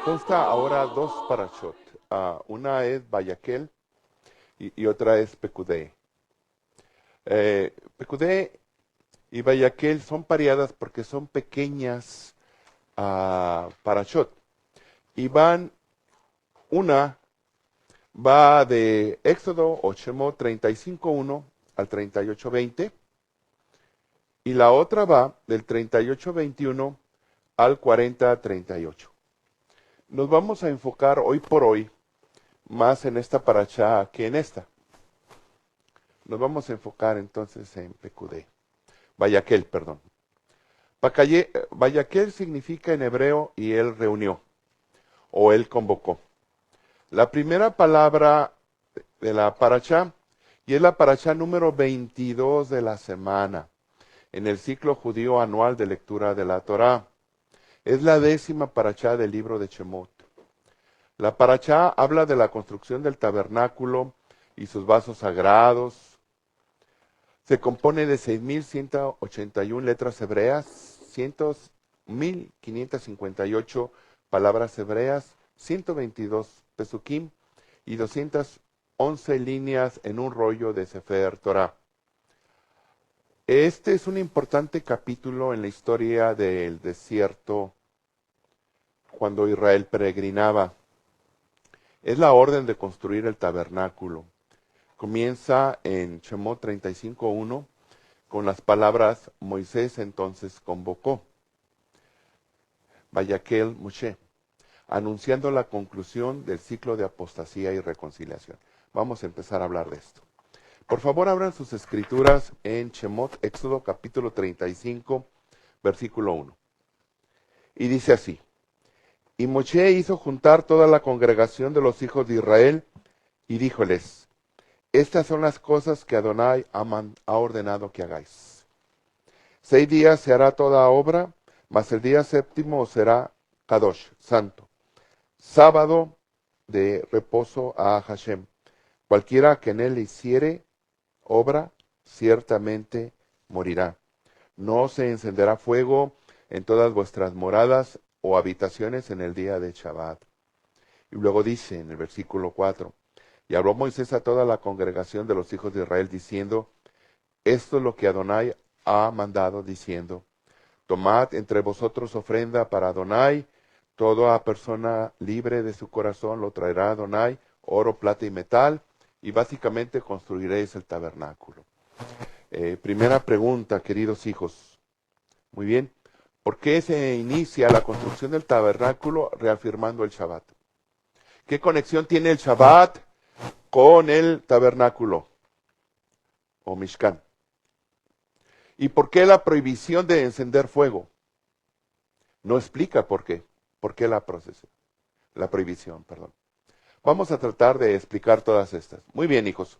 consta ahora dos parashot. Una es Vayakhel y otra es Pekudei. Pekudei y Vayakhel son pareadas porque son pequeñas parashot. Y una va de Éxodo o Shemot 35:1 al 38:20 y la otra va del 38:21 al 40:38. Nos vamos a enfocar hoy por hoy más en esta parashá que en esta. Nos vamos a enfocar entonces en Pekudei. Vayakhel, perdón. Vayakhel significa en hebreo y él reunió o él convocó. La primera palabra de la parashá y es la parashá número 22 de la semana en el ciclo judío anual de lectura de la Torá. Es la 10ª parashá del libro de Shemot. La parashá habla de la construcción del tabernáculo y sus vasos sagrados. Se compone de 6.181 letras hebreas, 1.558 palabras hebreas, 122 pesukim y 211 líneas en un rollo de Sefer Torah. Este es un importante capítulo en la historia del desierto cuando Israel peregrinaba. Es la orden de construir el tabernáculo. Comienza en Shemot 35:1 con las palabras Moisés entonces convocó. Vayakhel Moshe, anunciando la conclusión del ciclo de apostasía y reconciliación. Vamos a empezar a hablar de esto. Por favor, abran sus escrituras en Shemot, Éxodo capítulo 35, versículo 1. Y dice así: Y Moshe hizo juntar toda la congregación de los hijos de Israel y díjoles: Estas son las cosas que Adonai ha ordenado que hagáis. 6 días se hará toda obra, mas el día séptimo será Kadosh, santo. Sábado de reposo a Hashem. Cualquiera que en él hiciere obra, ciertamente morirá. No se encenderá fuego en todas vuestras moradas o habitaciones en el día de Shabbat. Y luego dice en el versículo 4, y habló Moisés a toda la congregación de los hijos de Israel diciendo: Esto es lo que Adonai ha mandado, diciendo: Tomad entre vosotros ofrenda para Adonai, toda persona libre de su corazón lo traerá a Adonai, oro, plata y metal, y básicamente construiréis el tabernáculo. Primera pregunta, queridos hijos. Muy bien. ¿Por qué se inicia la construcción del tabernáculo reafirmando el Shabbat? ¿Qué conexión tiene el Shabbat con el tabernáculo o Mishkan? ¿Y por qué la prohibición de encender fuego? No explica por qué. ¿Por qué la prohibición, perdón? Vamos a tratar de explicar todas estas. Muy bien, hijos.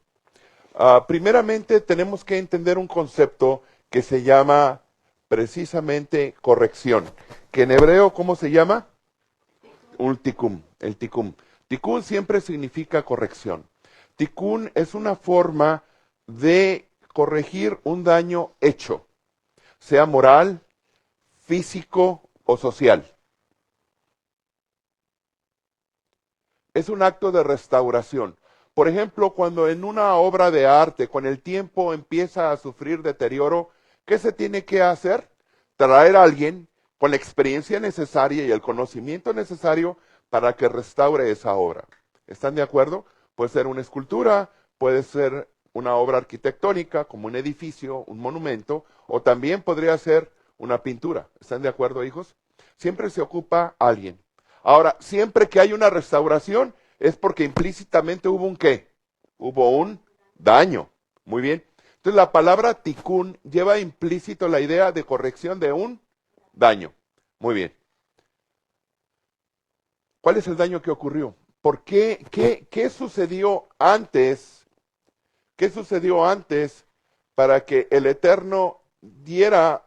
Primeramente tenemos que entender un concepto que se llama precisamente corrección. Que en hebreo, ¿cómo se llama? Un tikkun, el tikkun. Tikkun siempre significa corrección. Tikkun es una forma de corregir un daño hecho, sea moral, físico o social. Es un acto de restauración. Por ejemplo, cuando en una obra de arte, con el tiempo empieza a sufrir deterioro, ¿qué se tiene que hacer? Traer a alguien con la experiencia necesaria y el conocimiento necesario para que restaure esa obra. ¿Están de acuerdo? Puede ser una escultura, puede ser una obra arquitectónica, como un edificio, un monumento, o también podría ser una pintura. ¿Están de acuerdo, hijos? Siempre se ocupa alguien. Ahora, siempre que hay una restauración es porque implícitamente hubo un qué, hubo un daño. Muy bien. Entonces la palabra tikkun lleva implícito la idea de corrección de un daño. Muy bien. ¿Cuál es el daño que ocurrió? ¿Por qué? ¿Qué sucedió antes? ¿Qué sucedió antes para que el Eterno diera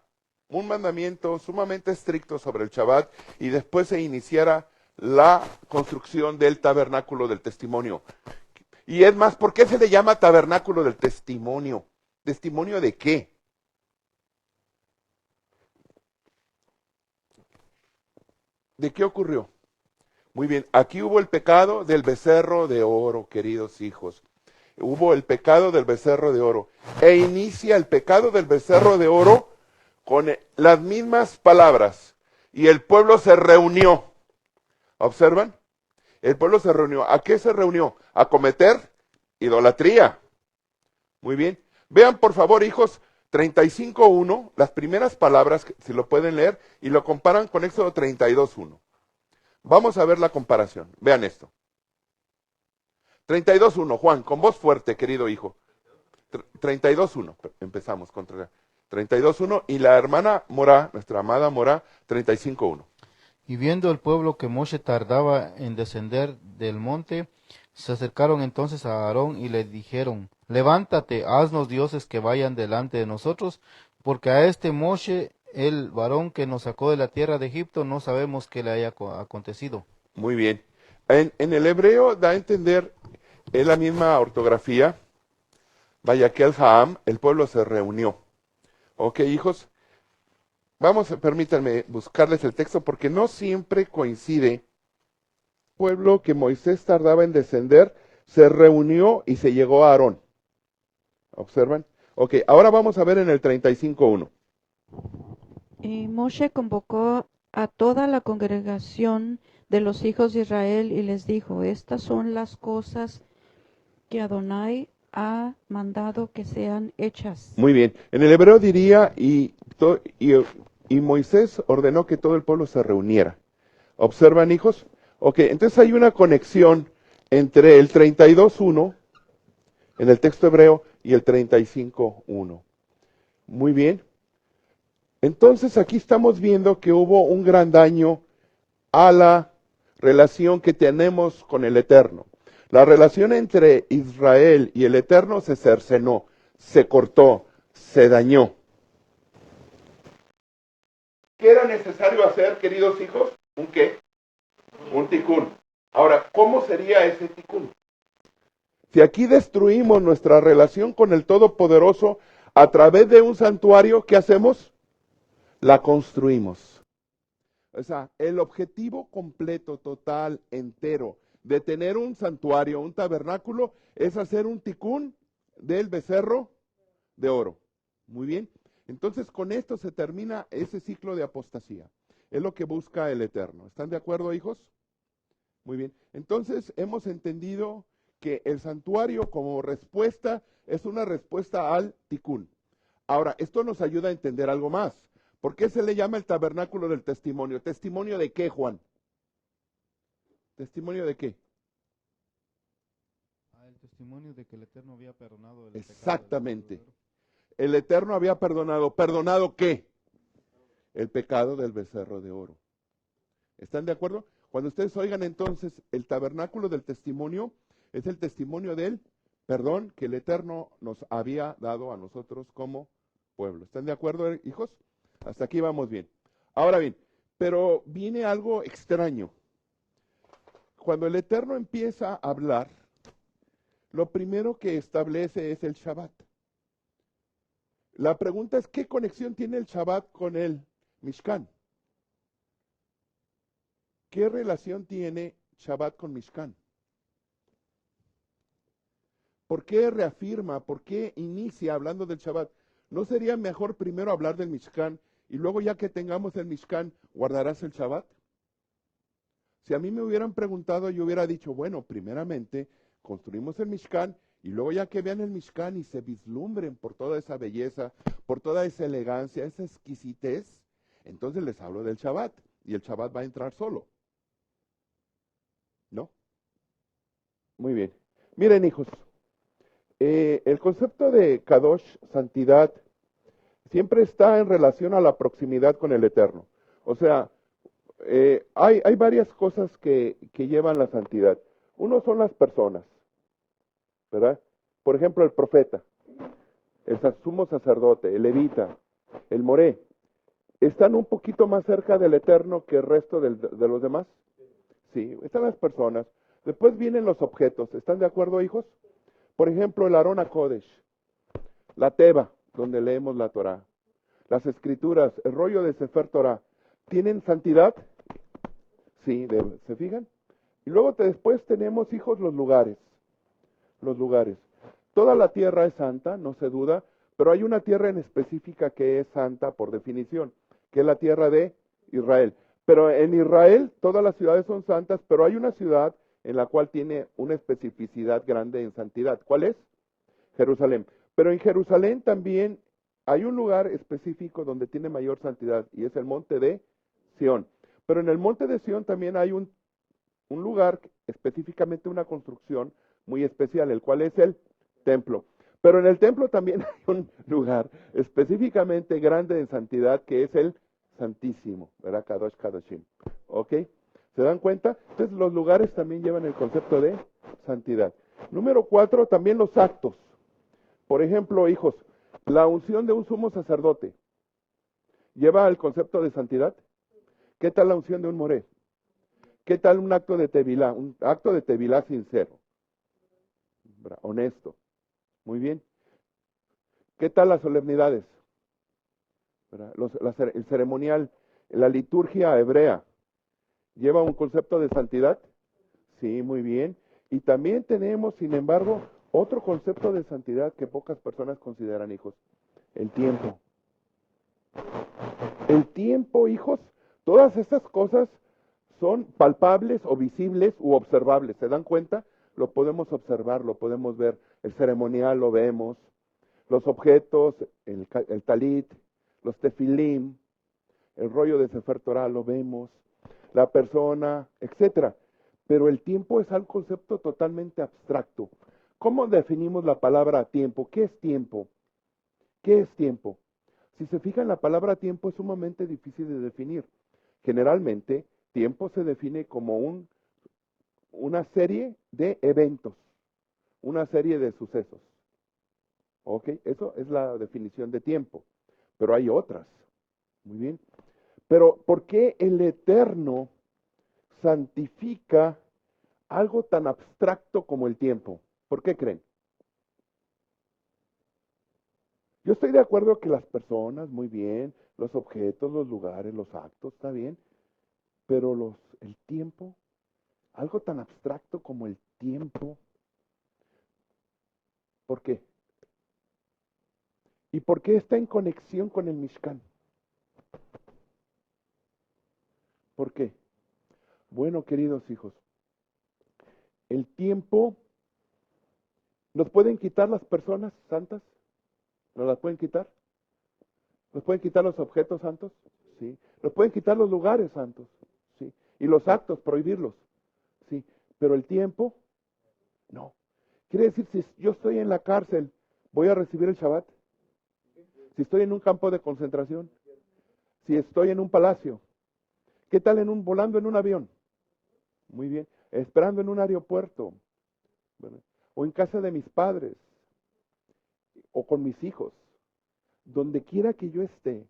un mandamiento sumamente estricto sobre el Shabbat y después se iniciara la construcción del tabernáculo del testimonio? Y es más, ¿por qué se le llama tabernáculo del testimonio? ¿Testimonio de qué? ¿De qué ocurrió? Muy bien, aquí hubo el pecado del becerro de oro, queridos hijos. Hubo el pecado del becerro de oro. E inicia el pecado del becerro de oro con las mismas palabras. Y el pueblo se reunió. ¿Observan? El pueblo se reunió. ¿A qué se reunió? A cometer idolatría. Muy bien. Vean, por favor, hijos, 35.1, las primeras palabras, si lo pueden leer, y lo comparan con Éxodo 32.1. Vamos a ver la comparación. Vean esto. 32.1, Juan, con voz fuerte, querido hijo. 32.1, empezamos con 32.1 y la hermana Morá, nuestra amada Morá, 35.1. Y viendo el pueblo que Moshe tardaba en descender del monte, se acercaron entonces a Aarón y le dijeron, levántate, haznos dioses que vayan delante de nosotros, porque a este Moshe, el varón que nos sacó de la tierra de Egipto, no sabemos qué le haya acontecido. Muy bien. En el hebreo da a entender, es la misma ortografía, vaya que el Haam, el pueblo se reunió. Ok, hijos, permítanme buscarles el texto porque no siempre coincide. Pueblo que Moisés tardaba en descender, se reunió y se llegó a Aarón. ¿Observan? Ok, ahora vamos a ver en el 35.1. Y Moshe convocó a toda la congregación de los hijos de Israel y les dijo, estas son las cosas que Adonai ha mandado que sean hechas. Muy bien, en el hebreo diría, y Moisés ordenó que todo el pueblo se reuniera. ¿Observan, hijos? Ok, entonces hay una conexión entre el 32.1 en el texto hebreo y el 35.1. Muy bien. Entonces aquí estamos viendo que hubo un gran daño a la relación que tenemos con el Eterno. La relación entre Israel y el Eterno se cercenó, se cortó, se dañó. ¿Qué era necesario hacer, queridos hijos? ¿Un qué? Un tikún. Ahora, ¿cómo sería ese tikún? Si aquí destruimos nuestra relación con el Todopoderoso a través de un santuario, ¿qué hacemos? La construimos. O sea, el objetivo completo, total, entero, de tener un santuario, un tabernáculo, es hacer un tikún del becerro de oro. Muy bien. Entonces, con esto se termina ese ciclo de apostasía. Es lo que busca el Eterno. ¿Están de acuerdo, hijos? Muy bien. Entonces, hemos entendido que el santuario como respuesta es una respuesta al tikún. Ahora, esto nos ayuda a entender algo más. ¿Por qué se le llama el tabernáculo del testimonio? ¿Testimonio de qué, Juan? ¿Testimonio de qué? El testimonio de que el Eterno había perdonado el Exactamente. El Eterno había perdonado. ¿Perdonado qué? El pecado del becerro de oro. ¿Están de acuerdo? Cuando ustedes oigan entonces el tabernáculo del testimonio, es el testimonio del perdón que el Eterno nos había dado a nosotros como pueblo. ¿Están de acuerdo, hijos? Hasta aquí vamos bien. Ahora bien, pero viene algo extraño. Cuando el Eterno empieza a hablar, lo primero que establece es el Shabbat. La pregunta es, ¿qué conexión tiene el Shabbat con el Mishkan? ¿Qué relación tiene Shabbat con Mishkan? ¿Por qué reafirma, por qué inicia hablando del Shabbat? ¿No sería mejor primero hablar del Mishkan y luego ya que tengamos el Mishkan, guardarás el Shabbat? Si a mí me hubieran preguntado, yo hubiera dicho, bueno, primeramente construimos el Mishkan y luego ya que vean el Mishkan y se vislumbren por toda esa belleza, por toda esa elegancia, esa exquisitez, entonces les hablo del Shabbat y el Shabbat va a entrar solo. ¿No? Muy bien. Miren, hijos, el concepto de Kadosh, santidad, siempre está en relación a la proximidad con el Eterno. O sea, hay varias cosas que llevan la santidad. Uno son las personas, ¿verdad? Por ejemplo, el profeta, el sumo sacerdote, el levita, el moré, ¿están un poquito más cerca del Eterno que el resto de los demás? Sí, están las personas. Después vienen los objetos. ¿Están de acuerdo, hijos? Por ejemplo, el Aarón HaKodesh, la Teba, donde leemos la Torah, las escrituras, el rollo de Sefer Torah, ¿tienen santidad? Sí, ¿se fijan? Y luego después tenemos, hijos, los lugares. Los lugares. Toda la tierra es santa, no se duda, pero hay una tierra en específica que es santa por definición, que es la tierra de Israel. Pero en Israel todas las ciudades son santas, pero hay una ciudad en la cual tiene una especificidad grande en santidad. ¿Cuál es? Jerusalén. Pero en Jerusalén también hay un lugar específico donde tiene mayor santidad y es el monte de Sión. Pero en el monte de Sión también hay un lugar, específicamente una construcción muy especial, el cual es el templo. Pero en el templo también hay un lugar específicamente grande en santidad que es el Santísimo, ¿verdad? Kadosh Kadoshim. ¿Ok? ¿Se dan cuenta? Entonces los lugares también llevan el concepto de santidad. Número 4, también los actos. Por ejemplo, hijos, la unción de un sumo sacerdote lleva el concepto de santidad. ¿Qué tal la unción de un moré? ¿Qué tal un acto de tevilá? Un acto de tevilá sincero, honesto. Muy bien. ¿Qué tal las solemnidades? El ceremonial, la liturgia hebrea, ¿lleva un concepto de santidad? Sí, muy bien. Y también tenemos, sin embargo, otro concepto de santidad que pocas personas consideran, hijos. El tiempo. El tiempo, hijos, todas estas cosas son palpables o visibles u observables. ¿Se dan cuenta? Lo podemos observar, lo podemos ver. El ceremonial lo vemos. Los objetos, el talit, los tefilim, el rollo de Sefer Torah lo vemos. La persona, etcétera. Pero el tiempo es un concepto totalmente abstracto. ¿Cómo definimos la palabra tiempo? ¿Qué es tiempo? ¿Qué es tiempo? Si se fijan, la palabra tiempo es sumamente difícil de definir. Generalmente, tiempo se define como una serie de eventos, una serie de sucesos. ¿Ok? Eso es la definición de tiempo. Pero hay otras. Muy bien. Pero, ¿por qué el Eterno santifica algo tan abstracto como el tiempo? ¿Por qué creen? Yo estoy de acuerdo que las personas, muy bien, los objetos, los lugares, los actos, está bien, pero el tiempo, algo tan abstracto como el tiempo, ¿por qué? ¿Y por qué está en conexión con el Mishkan? ¿Por qué? Bueno, queridos hijos, el tiempo, ¿nos pueden quitar las personas santas? ¿Nos las pueden quitar? ¿Nos pueden quitar los objetos santos? Sí. ¿Nos pueden quitar los lugares santos? Sí. Y los actos, prohibirlos. Sí. Pero el tiempo, no. Quiere decir, si yo estoy en la cárcel, ¿voy a recibir el Shabbat? Si estoy en un campo de concentración, si estoy en un palacio, ¿qué tal volando en un avión? Muy bien. Esperando en un aeropuerto, ¿verdad? O en casa de mis padres, o con mis hijos. Donde quiera que yo esté,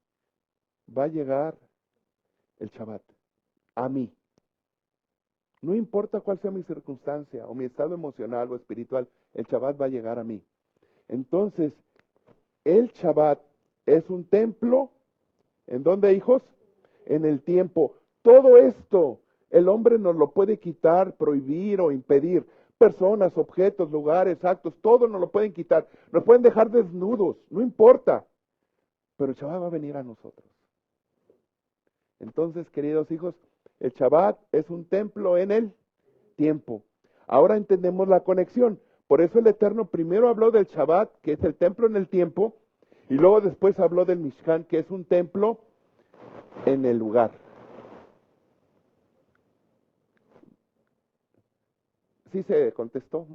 va a llegar el Shabbat a mí. No importa cuál sea mi circunstancia o mi estado emocional o espiritual, el Shabbat va a llegar a mí. Entonces, el Shabbat es un templo, ¿en dónde, hijos? En el tiempo. Todo esto, el hombre nos lo puede quitar, prohibir o impedir. Personas, objetos, lugares, actos, todo nos lo pueden quitar. Nos pueden dejar desnudos, no importa. Pero el Shabbat va a venir a nosotros. Entonces, queridos hijos, el Shabbat es un templo en el tiempo. Ahora entendemos la conexión. Por eso el Eterno primero habló del Shabbat, que es el templo en el tiempo, y luego después habló del Mishkan, que es un templo en el lugar. Sí se contestó,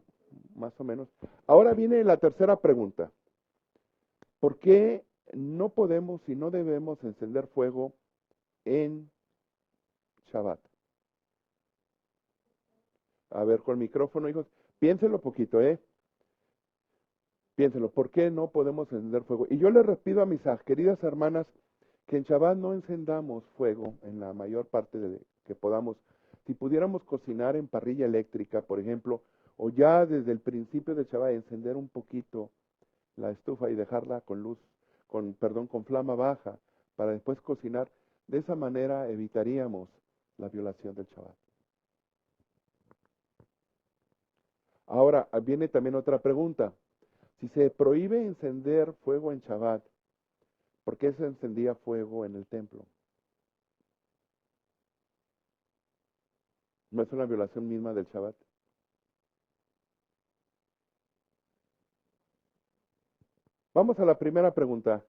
más o menos. Ahora viene la tercera pregunta. ¿Por qué no podemos y no debemos encender fuego en Shabbat? A ver, con micrófono, hijos. Piénselo poquito, ¿eh? Piénselo. ¿Por qué no podemos encender fuego? Y yo les pido a mis queridas hermanas que en Shabbat no encendamos fuego en la mayor parte que podamos. Si pudiéramos cocinar en parrilla eléctrica, por ejemplo, o ya desde el principio del Shabbat encender un poquito la estufa y dejarla con flama baja para después cocinar, de esa manera evitaríamos la violación del Shabbat. Ahora, viene también otra pregunta. Si se prohíbe encender fuego en Shabbat, ¿por qué se encendía fuego en el templo? ¿No es una violación misma del Shabbat? Vamos a la primera pregunta.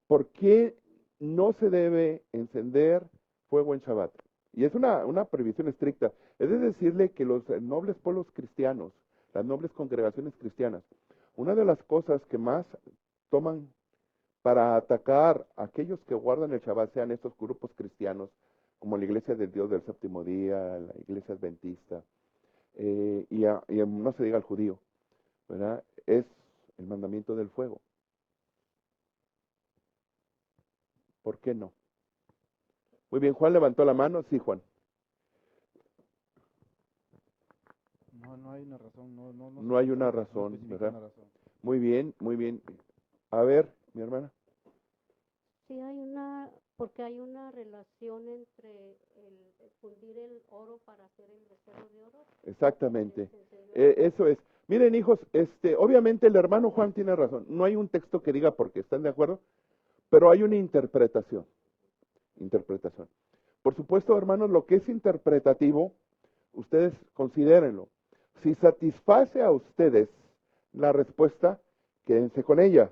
¿Por qué no se debe encender fuego en Shabbat? Y es una prohibición estricta. Es de decirle que los nobles pueblos cristianos, las nobles congregaciones cristianas, una de las cosas que más toman para atacar a aquellos que guardan el Shabbat, sean estos grupos cristianos, como la Iglesia del Dios del Séptimo Día, la Iglesia Adventista, y no se diga el judío, ¿verdad? Es el mandamiento del fuego. ¿Por qué no? Muy bien, Juan levantó la mano. Sí, Juan. No hay una razón, No hay una no razón, especifica ¿verdad? una razón. Muy bien, muy bien. A ver, mi hermana. Sí, porque hay una relación entre el fundir el oro para hacer el becerro de oro. Exactamente. Se encendió. Eso es. Miren, hijos, obviamente el hermano Juan tiene razón. No hay un texto que diga por qué, ¿están de acuerdo? Pero hay una interpretación. Interpretación. Por supuesto, hermanos, lo que es interpretativo, ustedes considérenlo. Si satisface a ustedes la respuesta, quédense con ella.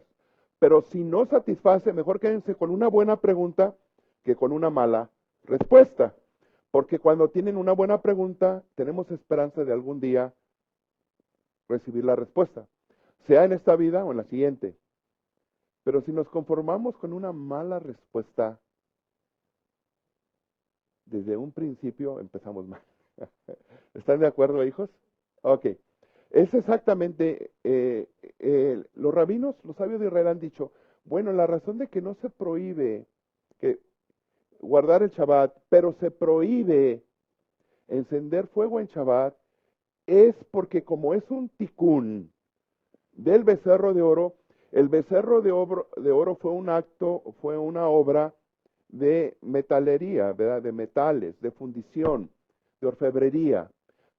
Pero si no satisface, mejor quédense con una buena pregunta que con una mala respuesta. Porque cuando tienen una buena pregunta, tenemos esperanza de algún día recibir la respuesta, sea en esta vida o en la siguiente. Pero si nos conformamos con una mala respuesta, desde un principio empezamos mal. ¿Están de acuerdo, hijos? Ok. Es exactamente, los rabinos, los sabios de Israel han dicho, bueno, la razón de que no se prohíbe que guardar el Shabbat, pero se prohíbe encender fuego en Shabbat, es porque como es un tikkun del becerro de oro, el becerro de oro fue un acto, fue una obra de metalería, ¿verdad? De metales, de fundición, de orfebrería.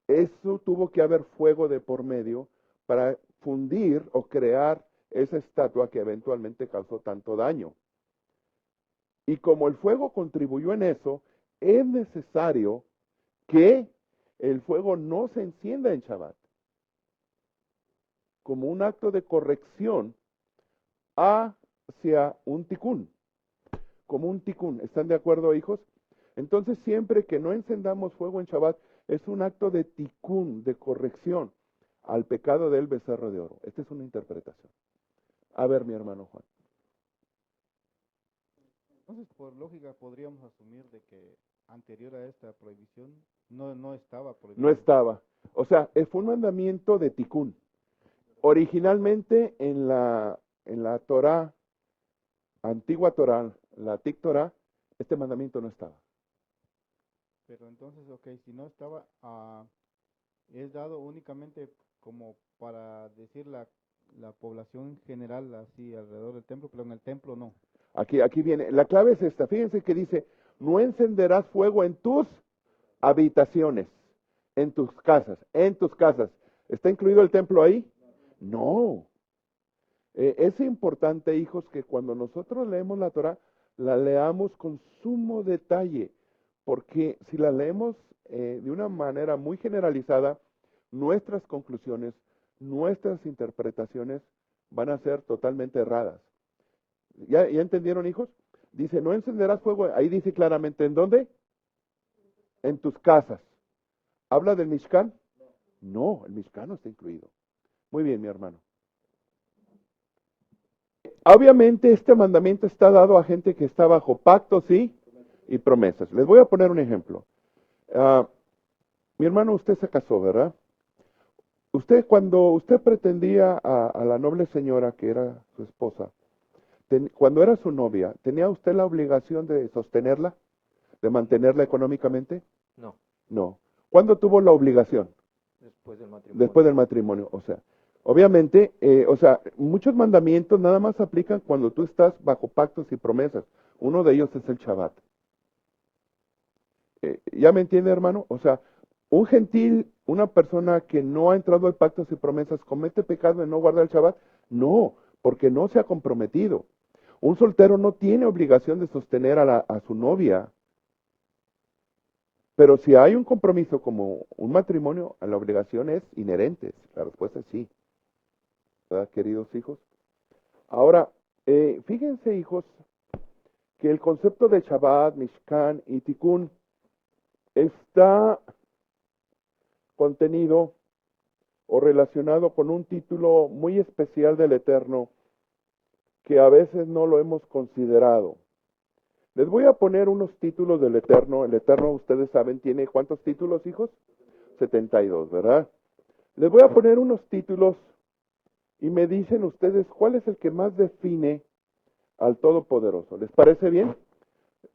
Eso tuvo que haber fuego de por medio para fundir o crear esa estatua que eventualmente causó tanto daño. Y como el fuego contribuyó en eso, es necesario que el fuego no se encienda en Shabbat, como un acto de corrección hacia un tikkun, como un tikkun. ¿Están de acuerdo, hijos? Entonces, siempre que no encendamos fuego en Shabbat, es un acto de tikkun, de corrección al pecado del becerro de oro. Esta es una interpretación. A ver, mi hermano Juan. Entonces, por lógica, podríamos asumir de que anterior a esta prohibición no estaba prohibido. No estaba. O sea, fue un mandamiento de tikkun. Originalmente en la Torá, antigua Torá, la Tic Torá, este mandamiento no estaba. Pero entonces, ok, si no estaba, es dado únicamente como para decir la población general así alrededor del templo, pero en el templo no. Aquí viene, la clave es esta, fíjense que dice, no encenderás fuego en tus habitaciones, en tus casas, en tus casas. ¿Está incluido el templo ahí? No. Es importante, hijos, que cuando nosotros leemos la Torah, la leamos con sumo detalle, porque si la leemos de una manera muy generalizada, nuestras conclusiones, nuestras interpretaciones van a ser totalmente erradas. ¿Ya entendieron, hijos? Dice, no encenderás fuego, ahí dice claramente, ¿en dónde? En tus casas. ¿Habla del Mishkan? No, el Mishkan no está incluido. Muy bien, mi hermano. Obviamente este mandamiento está dado a gente que está bajo pactos y promesas. Les voy a poner un ejemplo. Mi hermano, usted se casó, ¿verdad? Cuando usted pretendía a la noble señora que era su esposa, cuando era su novia, ¿tenía usted la obligación de sostenerla, de mantenerla económicamente? No, No. ¿Cuándo tuvo la obligación? después del matrimonio. Después del matrimonio. O sea, obviamente, muchos mandamientos nada más aplican cuando tú estás bajo pactos y promesas. Uno de ellos es el Shabbat. ¿Ya me entiende, hermano? O sea, Un gentil, una persona que no ha entrado al pactos y promesas, comete pecado de no guardar el Shabbat. No, porque no se ha comprometido. Un soltero no tiene obligación de sostener a su novia. Pero si hay un compromiso como un matrimonio, la obligación es inherente. La respuesta es sí. ¿Verdad, queridos hijos? Ahora, fíjense, hijos, que el concepto de Shabbat, Mishkan y Tikkun está contenido o relacionado con un título muy especial del Eterno que a veces no lo hemos considerado. Les voy a poner unos títulos del Eterno. El Eterno, ustedes saben, tiene ¿cuántos títulos, hijos? 72, ¿verdad? Les voy a poner unos títulos y me dicen ustedes cuál es el que más define al Todopoderoso. ¿Les parece bien?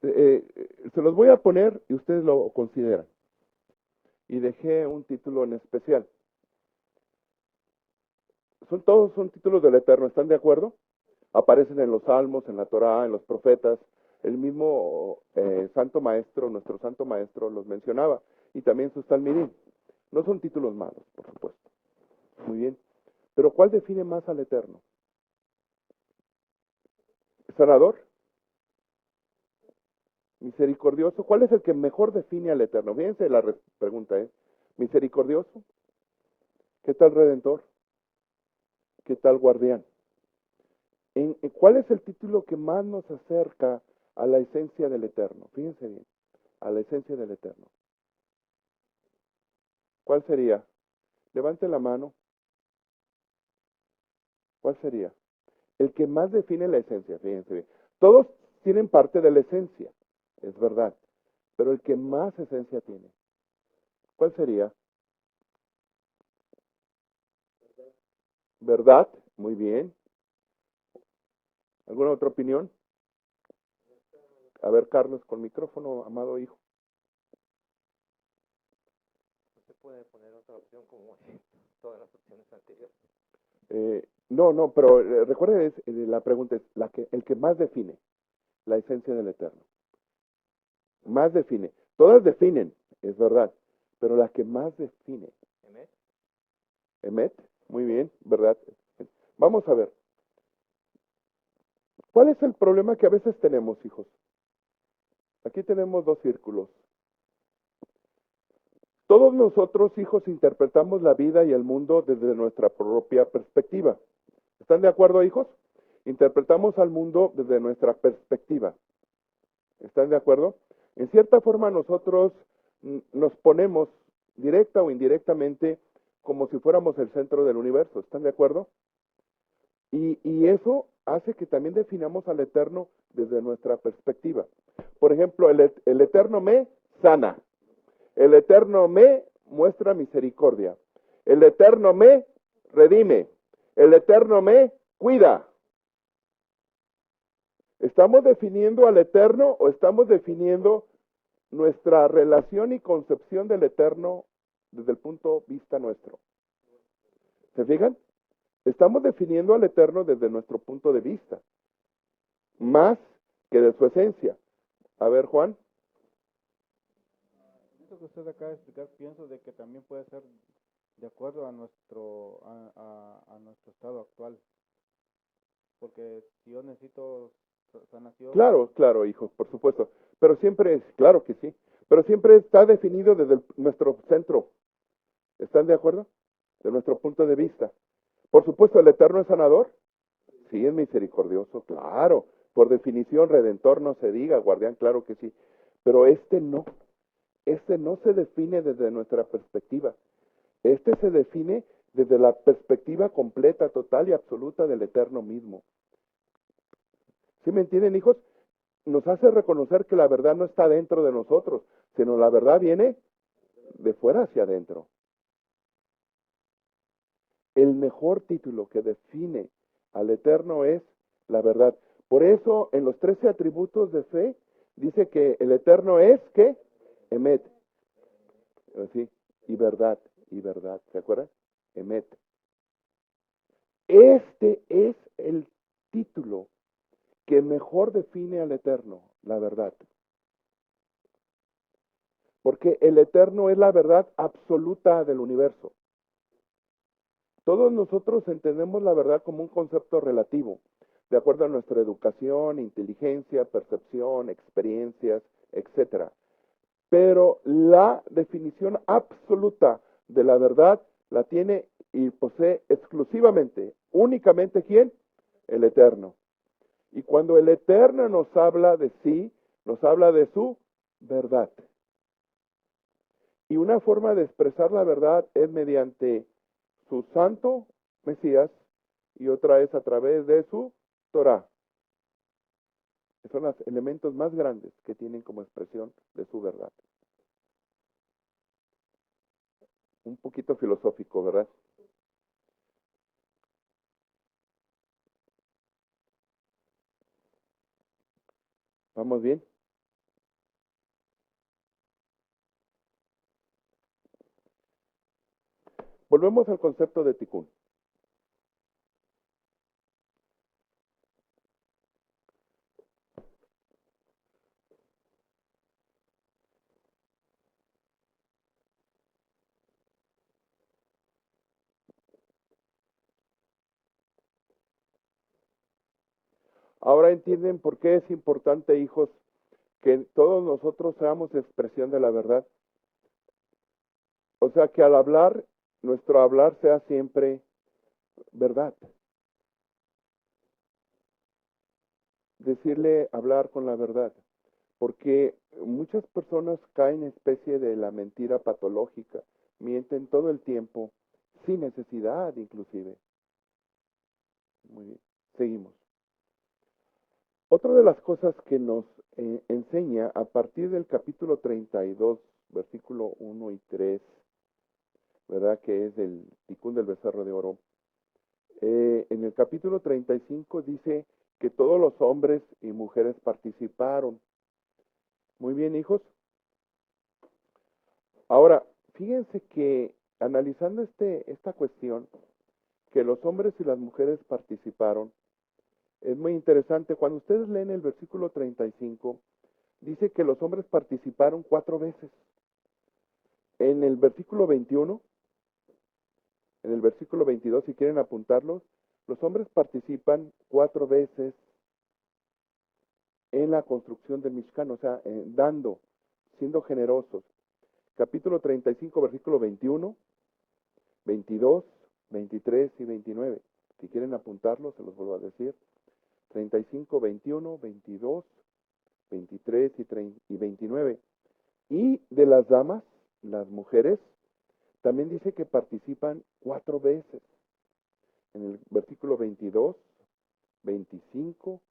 Se los voy a poner y ustedes lo consideran. Y dejé un título en especial. Todos son títulos del Eterno, ¿están de acuerdo? Aparecen en los Salmos, en la Torá, en los profetas. El mismo Santo Maestro, nuestro Santo Maestro, los mencionaba. Y también sus Talmidim. No son títulos malos, por supuesto. Muy bien. Pero ¿cuál define más al Eterno? ¿Sanador? ¿Misericordioso? ¿Cuál es el que mejor define al Eterno? Fíjense la pregunta, ¿eh? ¿Misericordioso? ¿Qué tal Redentor? ¿Qué tal Guardián? ¿Cuál es el título que más nos acerca a la esencia del Eterno? Fíjense bien, a la esencia del Eterno. ¿Cuál sería? Levante la mano. ¿Cuál sería? El que más define la esencia, fíjense bien. Todos tienen parte de la esencia, es verdad, pero el que más esencia tiene. ¿Cuál sería? ¿Verdad? Muy bien. ¿Alguna otra opinión? A ver, Carlos, con micrófono, amado hijo. No se puede poner otra opción como todas las opciones anteriores. No, pero recuerden, la pregunta es el que más define la esencia del Eterno. Más define. Todas definen, es verdad, pero la que más define. ¿Emet? Emet, muy bien, ¿verdad? Vamos a ver. ¿Cuál es el problema que a veces tenemos, hijos? Aquí tenemos dos círculos. Todos nosotros, hijos, interpretamos la vida y el mundo desde nuestra propia perspectiva. ¿Están de acuerdo, hijos? Interpretamos al mundo desde nuestra perspectiva. ¿Están de acuerdo? En cierta forma nosotros nos ponemos directa o indirectamente como si fuéramos el centro del universo. ¿Están de acuerdo? Y eso hace que también definamos al Eterno desde nuestra perspectiva. Por ejemplo, el Eterno me sana. El Eterno me muestra misericordia. El Eterno me redime. El Eterno me cuida. ¿Estamos definiendo al Eterno o estamos definiendo nuestra relación y concepción del Eterno desde el punto de vista nuestro? ¿Se fijan? Estamos definiendo al Eterno desde nuestro punto de vista, más que de su esencia. A ver, Juan. Eso que usted acaba de explicar, pienso de que también puede ser de acuerdo a nuestro estado actual. Porque si yo necesito sanación, Claro, hijo, por supuesto. Pero siempre es, claro que sí, pero siempre está definido desde nuestro centro. ¿Están de acuerdo? De nuestro punto de vista. Por supuesto, ¿el Eterno es sanador? Sí, es misericordioso, claro. Por definición, redentor no se diga, guardián, claro que sí. Pero este no se define desde nuestra perspectiva. Este se define desde la perspectiva completa, total y absoluta del Eterno mismo. ¿Sí me entienden, hijos? Nos hace reconocer que la verdad no está dentro de nosotros, sino la verdad viene de fuera hacia adentro. El mejor título que define al Eterno es la verdad. Por eso, en los 13 atributos de fe, dice que el Eterno es, ¿qué? Emet. Así, y verdad. ¿Se acuerdan? Emet. Este es el título que mejor define al Eterno, la verdad. Porque el eterno es la verdad absoluta del universo. Todos nosotros entendemos la verdad como un concepto relativo, de acuerdo a nuestra educación, inteligencia, percepción, experiencias, etc. Pero la definición absoluta de la verdad la tiene y posee exclusivamente, únicamente, ¿quién? El Eterno. Y cuando el Eterno nos habla de sí, nos habla de su verdad. Y una forma de expresar la verdad es mediante su santo Mesías y otra es a través de su Torah. Son los elementos más grandes que tienen como expresión de su verdad. Un poquito filosófico, ¿verdad? ¿Vamos bien? Volvemos al concepto de tikkun. Ahora entienden por qué es importante, hijos, que todos nosotros seamos expresión de la verdad. O sea, que al hablar, nuestro hablar sea siempre verdad. Decirle hablar con la verdad. Porque muchas personas caen en especie de la mentira patológica. Mienten todo el tiempo, sin necesidad inclusive. Muy bien, seguimos. Otra de las cosas que nos enseña a partir del capítulo 32, versículo 1 y 3, ¿verdad? Que es el tikkun del becerro de oro. En el capítulo 35 dice que todos los hombres y mujeres participaron. Muy bien, hijos. Ahora, fíjense que analizando esta cuestión, que los hombres y las mujeres participaron, es muy interesante. Cuando ustedes leen el versículo 35, dice que los hombres participaron 4 veces. En el versículo 21, en el versículo 22, si quieren apuntarlos, los hombres participan 4 veces en la construcción del Mishkan, o sea, dando, siendo generosos. Capítulo 35, versículo 21, 22, 23 y 29. Si quieren apuntarlos, se los vuelvo a decir. 35, 21, 22, 23 y 29. Y de las damas, las mujeres, también dice que participan 4 veces. En el versículo 22, 25,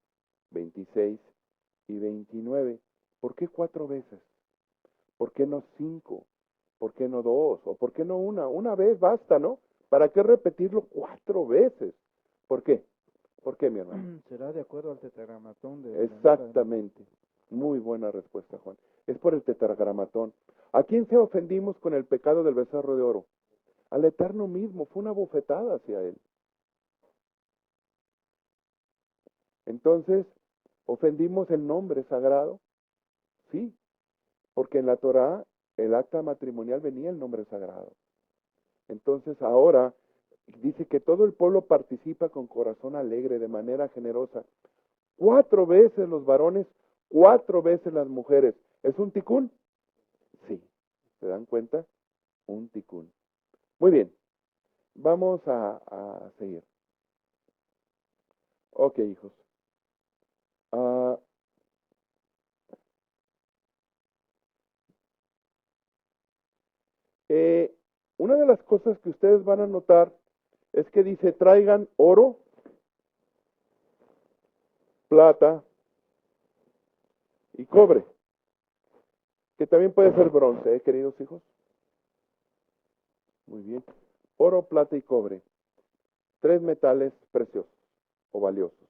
26 y 29. ¿Por qué 4 veces? ¿Por qué no 5? ¿Por qué no 2? ¿O por qué no una? Una vez basta, ¿no? ¿Para qué repetirlo 4 veces? ¿Por qué? ¿Por qué, mi hermano? Será de acuerdo al tetragramatón de Exactamente. Muy buena respuesta, Juan. Es por el tetragramatón. ¿A quién se ofendimos con el pecado del becerro de oro? Al Eterno mismo. Fue una bofetada hacia él. Entonces, ¿ofendimos el nombre sagrado? Sí, porque en la Torá, el acta matrimonial venía el nombre sagrado. Entonces, ahora dice que todo el pueblo participa con corazón alegre, de manera generosa. 4 veces los varones, 4 veces las mujeres. ¿Es un tikkun? Sí. ¿Se dan cuenta? Un tikkun. Muy bien. Vamos a seguir. Ok, hijos. Eh, una de las cosas que ustedes van a notar es que dice traigan oro, plata y cobre, que también puede ser bronce, queridos hijos. Muy bien. Oro, plata y cobre. 3 metales preciosos o valiosos,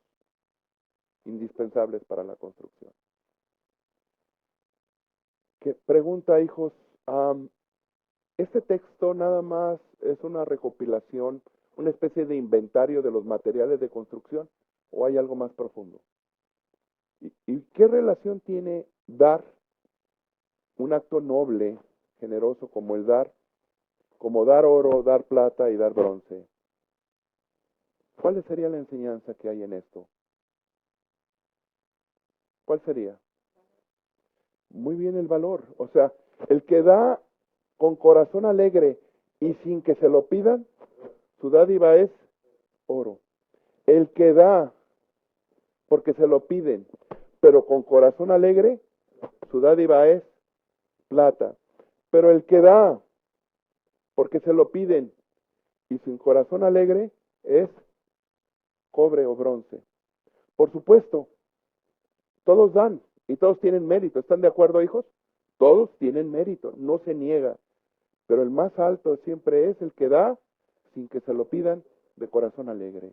indispensables para la construcción. ¿Qué pregunta, hijos? Este texto nada más es una recopilación, una especie de inventario de los materiales de construcción, ¿o hay algo más profundo? ¿Y qué relación tiene dar un acto noble, generoso como el dar, como dar oro, dar plata y dar bronce. ¿Cuál sería la enseñanza que hay en esto? ¿Cuál sería? Muy bien, el valor. O sea, el que da con corazón alegre y sin que se lo pidan, su dádiva es oro. El que da porque se lo piden, pero con corazón alegre, su dádiva es plata. Pero el que da porque se lo piden y sin corazón alegre es cobre o bronce. Por supuesto, todos dan y todos tienen mérito. ¿Están de acuerdo, hijos? Todos tienen mérito, no se niega. Pero el más alto siempre es el que da sin que se lo pidan de corazón alegre.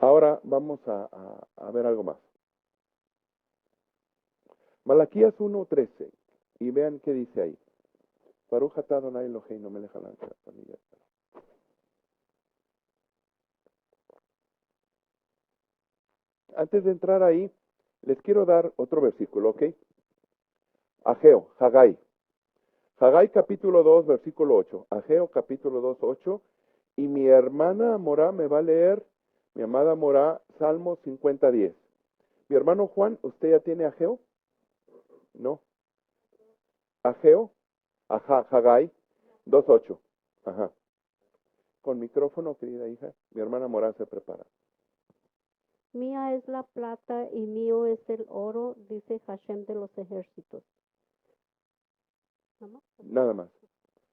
Ahora vamos a ver algo más. Malaquías 1:13. Y vean qué dice ahí. Baruch atah Adonai Eloheinu melech haolam ve'hamid. Antes de entrar ahí, les quiero dar otro versículo, ¿ok? Ageo, Hagai. Hagai capítulo 2, versículo 8. Ageo capítulo 2, 8. Y mi hermana Morá me va a leer, mi amada Morá, Salmo 50:10. Mi hermano Juan, ¿usted ya tiene Ageo? ¿No? Ageo, ajá, Hagai 2:8. Ajá. Con micrófono, querida hija. Mi hermana Morá se prepara. Mía es la plata y mío es el oro, dice Hashem de los ejércitos. ¿Nada más? Nada más.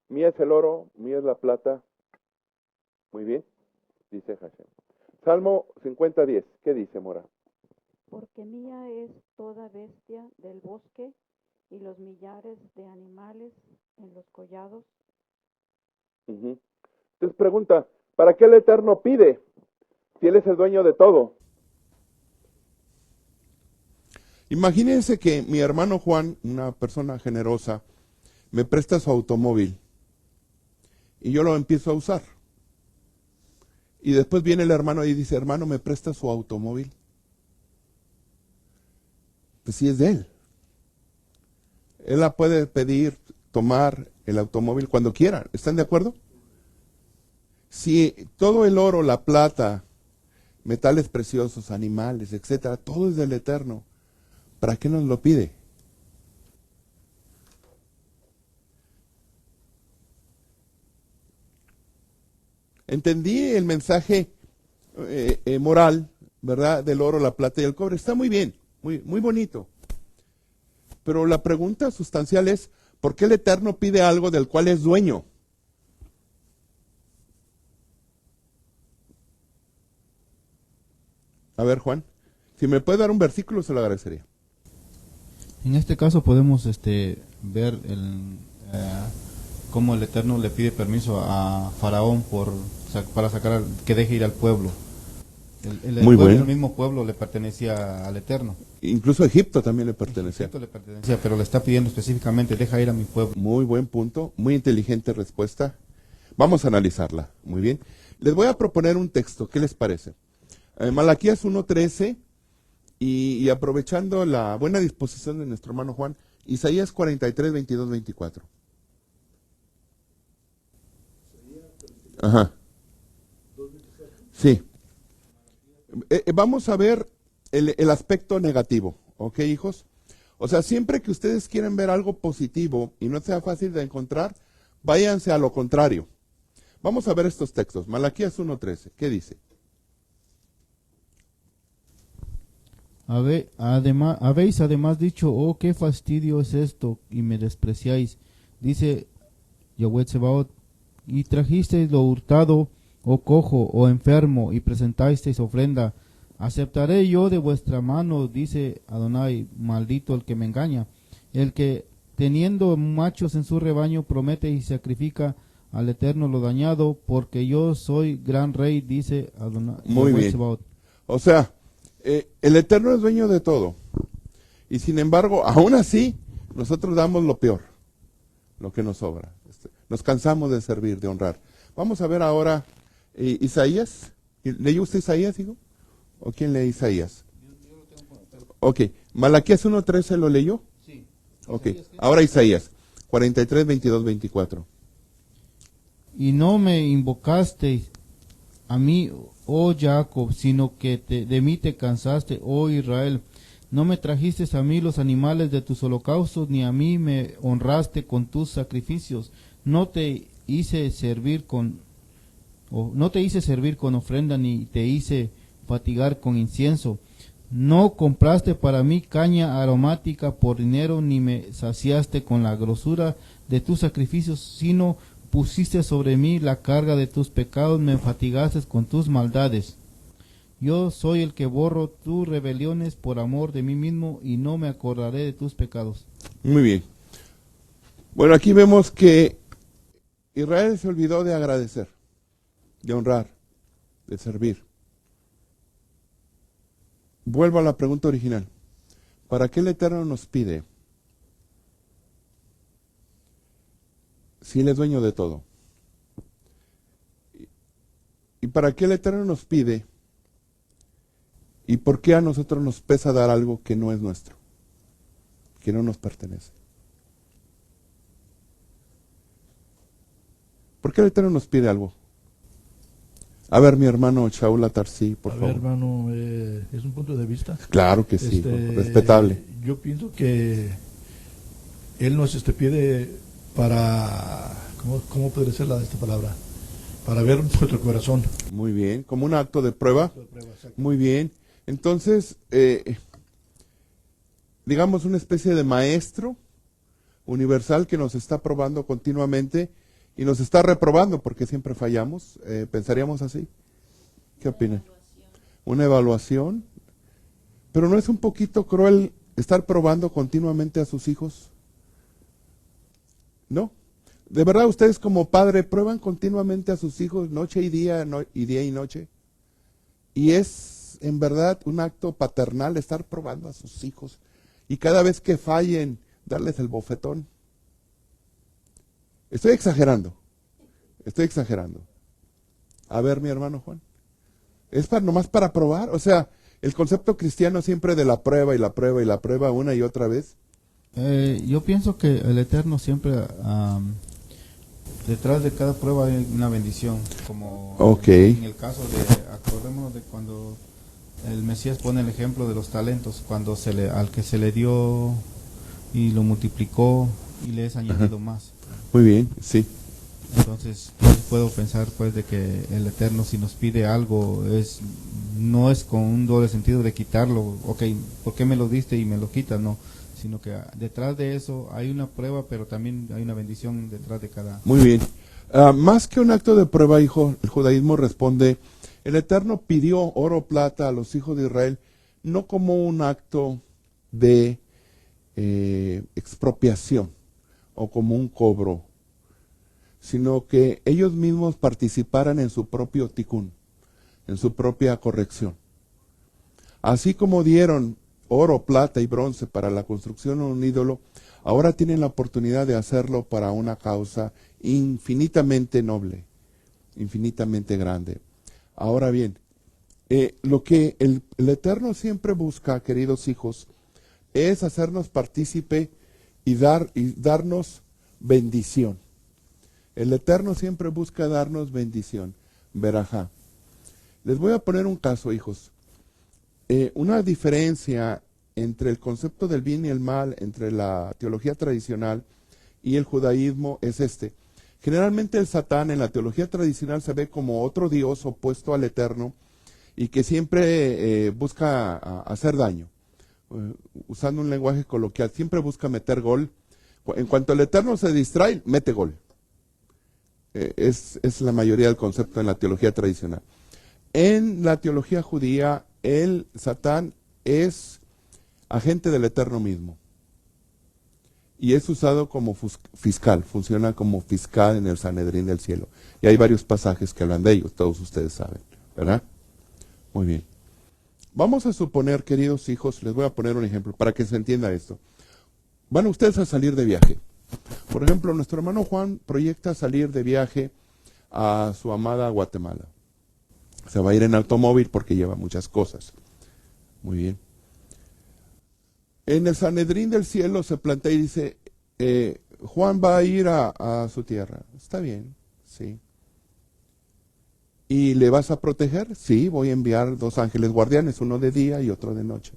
Mía es el oro, mía es la plata. Muy bien, dice Hashem. Salmo 50:10. ¿Qué dice, Mora? Porque mía es toda bestia del bosque y los millares de animales en los collados. Uh-huh. Entonces pregunta, ¿para qué el Eterno pide si Él es el dueño de todo? Imagínense que mi hermano Juan, una persona generosa, me presta su automóvil y yo lo empiezo a usar. Y después viene el hermano y dice, hermano, ¿me presta su automóvil? Pues sí, es de él. Él la puede pedir, tomar el automóvil cuando quiera. ¿Están de acuerdo? Si todo el oro, la plata, metales preciosos, animales, etcétera, todo es del Eterno, ¿para qué nos lo pide? Entendí el mensaje moral, ¿verdad? Del oro, la plata y el cobre. Está muy bien, muy bonito. Pero la pregunta sustancial es, ¿por qué el Eterno pide algo del cual es dueño? A ver, Juan, si me puede dar un versículo, se lo agradecería. En este caso podemos ver cómo el Eterno le pide permiso a Faraón para sacar que deje ir al pueblo. Muy bueno. El mismo pueblo le pertenecía al Eterno. Incluso Egipto también le pertenecía. Egipto le pertenecía, pero le está pidiendo específicamente, deja ir a mi pueblo. Muy buen punto, muy inteligente respuesta. Vamos a analizarla, muy bien. Les voy a proponer un texto, ¿qué les parece? Malaquías 1:13 y aprovechando la buena disposición de nuestro hermano Juan, Isaías 43, 22, 24. Ajá. Sí. Vamos a ver el aspecto negativo, ¿ok, hijos? O sea, siempre que ustedes quieren ver algo positivo y no sea fácil de encontrar, váyanse a lo contrario. Vamos a ver estos textos. Malaquías 1:13, ¿qué dice? Habéis además dicho, oh, qué fastidio es esto, y me despreciáis, dice Yahweh Tsebaot, y trajisteis lo hurtado, o cojo, o enfermo, y presentasteis ofrenda. ¿Aceptaré yo de vuestra mano, dice Adonai, maldito el que me engaña, el que teniendo machos en su rebaño promete y sacrifica al Eterno lo dañado, porque yo soy gran rey, dice Adonai. Muy bien. Tsebaot. O sea, el Eterno es dueño de todo. Y sin embargo, aún así, nosotros damos lo peor, lo que nos sobra. Nos cansamos de servir, de honrar. Vamos a ver ahora Isaías. ¿Leyó usted Isaías, hijo? ¿O quién lee Isaías? Ok, Malaquías 1:13 lo leyó. Sí. Ok, ahora Isaías 43, 22, 24. Y no me invocaste a mí, oh Jacob, sino que de mí te cansaste, oh Israel. No me trajiste a mí los animales de tus holocaustos, ni a mí me honraste con tus sacrificios. No te hice servir con ofrenda, ni te hice fatigar con incienso. No compraste para mí caña aromática por dinero, ni me saciaste con la grosura de tus sacrificios, sino pusiste sobre mí la carga de tus pecados, me fatigaste con tus maldades. Yo soy el que borro tus rebeliones por amor de mí mismo, y no me acordaré de tus pecados. Muy bien. Bueno, aquí vemos que Israel se olvidó de agradecer, de honrar, de servir. Vuelvo a la pregunta original. ¿Para qué el Eterno nos pide si Él es dueño de todo? ¿Y para qué el Eterno nos pide? ¿Y por qué a nosotros nos pesa dar algo que no es nuestro? Que no nos pertenece. ¿Por qué el Eterno nos pide algo? A ver, mi hermano Shaul Tarsi, por favor. A ver, hermano, es un punto de vista. Claro que sí, respetable. Yo pienso que él nos pide para, ¿cómo podría ser esta palabra? Para ver nuestro corazón. Muy bien, como un acto de prueba. Muy bien. Entonces, digamos una especie de maestro universal que nos está probando continuamente y nos está reprobando porque siempre fallamos. ¿Pensaríamos así? ¿Qué opinan? Una evaluación. Pero ¿no es un poquito cruel estar probando continuamente a sus hijos? ¿No? ¿De verdad ustedes como padre prueban continuamente a sus hijos noche y día, día y noche? Y es en verdad un acto paternal estar probando a sus hijos y cada vez que fallen darles el bofetón. Estoy exagerando. A ver, mi hermano Juan. ¿Es nomás para probar? O sea, el concepto cristiano siempre de la prueba y la prueba y la prueba una y otra vez. Yo pienso que el Eterno siempre, detrás de cada prueba hay una bendición. Como en el caso acordémonos de cuando el Mesías pone el ejemplo de los talentos, cuando al que se le dio y lo multiplicó y le es añadido más. Muy bien, sí. Entonces puedo pensar pues de que el Eterno si nos pide algo no es con un doble sentido de quitarlo, ok, ¿por qué me lo diste y me lo quitas? No, sino que detrás de eso hay una prueba, pero también hay una bendición detrás de cada. Muy bien. Más que un acto de prueba, hijo, el judaísmo responde, el Eterno pidió oro, plata a los hijos de Israel, no como un acto de expropiación o como un cobro, sino que ellos mismos participaran en su propio tikkun, en su propia corrección. Así como dieron oro, plata y bronce para la construcción de un ídolo, ahora tienen la oportunidad de hacerlo para una causa infinitamente noble, infinitamente grande. Ahora bien, lo que el Eterno siempre busca, queridos hijos, es hacernos partícipe y darnos bendición. El Eterno siempre busca darnos bendición, verajá. Les voy a poner un caso, hijos. Una diferencia entre el concepto del bien y el mal, entre la teología tradicional y el judaísmo es este. Generalmente el Satán en la teología tradicional se ve como otro Dios opuesto al Eterno y que siempre busca hacer daño. Usando un lenguaje coloquial, siempre busca meter gol. En cuanto el Eterno se distrae, mete gol. Es la mayoría del concepto en la teología tradicional. En la teología judía, el Satán es agente del Eterno mismo. Y es usado como fiscal, funciona como fiscal en el Sanedrín del cielo. Y hay varios pasajes que hablan de ello, todos ustedes saben, ¿verdad? Muy bien. Vamos a suponer, queridos hijos, les voy a poner un ejemplo para que se entienda esto. Van ustedes a salir de viaje. Por ejemplo, nuestro hermano Juan proyecta salir de viaje a su amada Guatemala. Se va a ir en automóvil porque lleva muchas cosas. Muy bien. En el Sanedrín del cielo se plantea y dice, Juan va a ir a su tierra. Está bien, sí. ¿Y le vas a proteger? Sí, voy a enviar 2 ángeles guardianes, uno de día y otro de noche.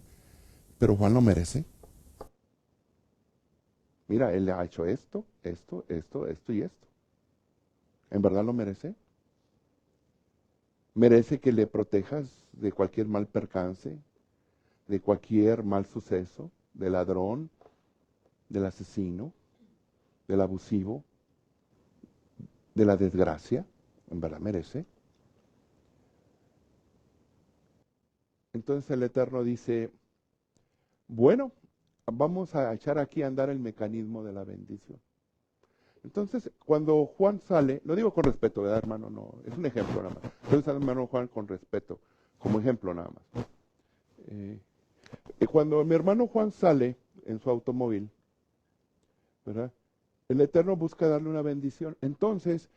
Pero Juan lo merece. Mira, él le ha hecho esto y esto. ¿En verdad lo merece? ¿Merece que le protejas de cualquier mal percance, de cualquier mal suceso, del ladrón, del asesino, del abusivo, de la desgracia? ¿En verdad merece? Entonces el Eterno dice, bueno, vamos a echar aquí a andar el mecanismo de la bendición. Entonces, cuando Juan sale, lo digo con respeto, ¿verdad, hermano? No, es un ejemplo nada más. Entonces, hermano Juan, con respeto, como ejemplo nada más. Cuando mi hermano Juan sale en su automóvil, ¿verdad? El Eterno busca darle una bendición. Entonces,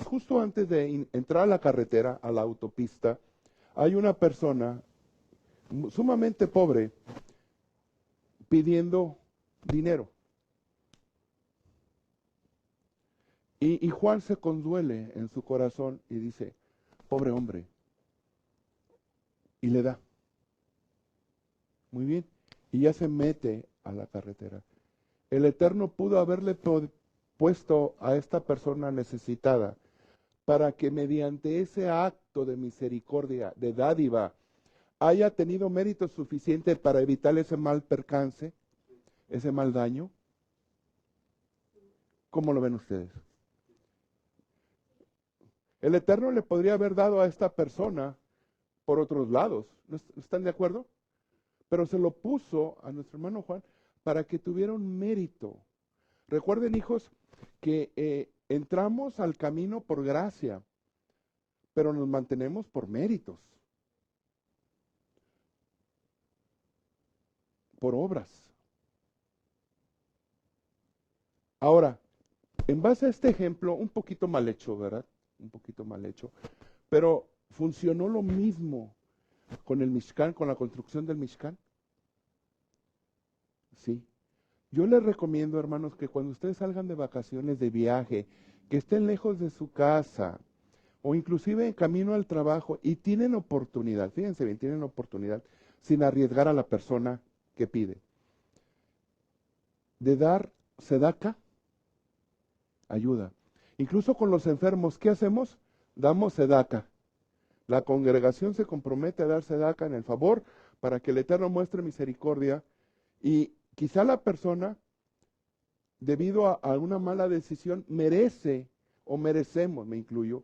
justo antes de entrar a la carretera, a la autopista, hay una persona sumamente pobre pidiendo dinero. Y Juan se conduele en su corazón y dice, pobre hombre, y le da. Muy bien, y ya se mete a la carretera. El Eterno pudo haberle puesto a esta persona necesitada para que mediante ese acto de misericordia, de dádiva, haya tenido mérito suficiente para evitar ese mal percance, ese mal daño. ¿Cómo lo ven ustedes? El Eterno le podría haber dado a esta persona por otros lados. ¿No están de acuerdo? Pero se lo puso a nuestro hermano Juan para que tuviera un mérito. Recuerden, hijos, que entramos al camino por gracia, pero nos mantenemos por méritos, por obras. Ahora, en base a este ejemplo, un poquito mal hecho, ¿verdad? Un poquito mal hecho, pero funcionó lo mismo con el Mishkan, con la construcción del Mishkan. Sí. Yo les recomiendo, hermanos, que cuando ustedes salgan de vacaciones, de viaje, que estén lejos de su casa, o inclusive en camino al trabajo, y tienen oportunidad, fíjense bien, tienen oportunidad, sin arriesgar a la persona que pide, de dar sedaka, ayuda. Incluso con los enfermos, ¿qué hacemos? Damos sedaka. La congregación se compromete a dar sedaka en el favor para que el Eterno muestre misericordia y quizá la persona, debido a una mala decisión, merece o merecemos, me incluyo,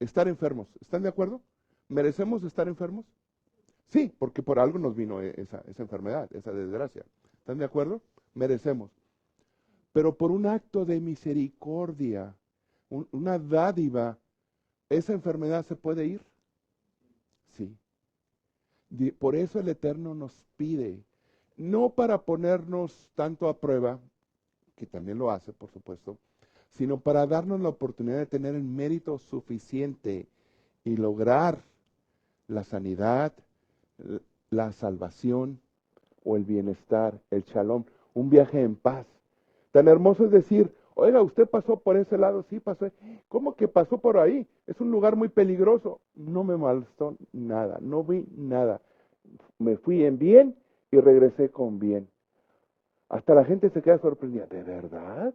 estar enfermos. ¿Están de acuerdo? ¿Merecemos estar enfermos? Sí, porque por algo nos vino esa enfermedad, esa desgracia. ¿Están de acuerdo? Merecemos. Pero por un acto de misericordia, una dádiva, ¿esa enfermedad se puede ir? Sí. Por eso el Eterno nos pide, no para ponernos tanto a prueba, que también lo hace, por supuesto, sino para darnos la oportunidad de tener el mérito suficiente y lograr la sanidad, la salvación o el bienestar, el shalom, un viaje en paz. Tan hermoso es decir, oiga, usted pasó por ese lado, sí pasó. ¿Cómo que pasó por ahí? Es un lugar muy peligroso. No me molestó nada, no vi nada. Me fui en bien y regresé con bien. Hasta la gente se queda sorprendida. ¿De verdad?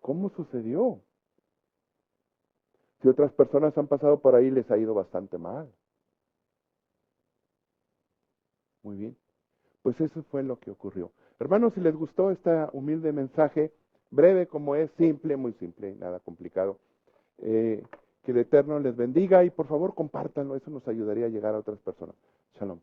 ¿Cómo sucedió? Si otras personas han pasado por ahí, les ha ido bastante mal. Muy bien. Pues eso fue lo que ocurrió. Hermanos, si les gustó este humilde mensaje, breve como es, simple, muy simple, nada complicado, que el Eterno les bendiga y por favor compártanlo, eso nos ayudaría a llegar a otras personas. Shalom.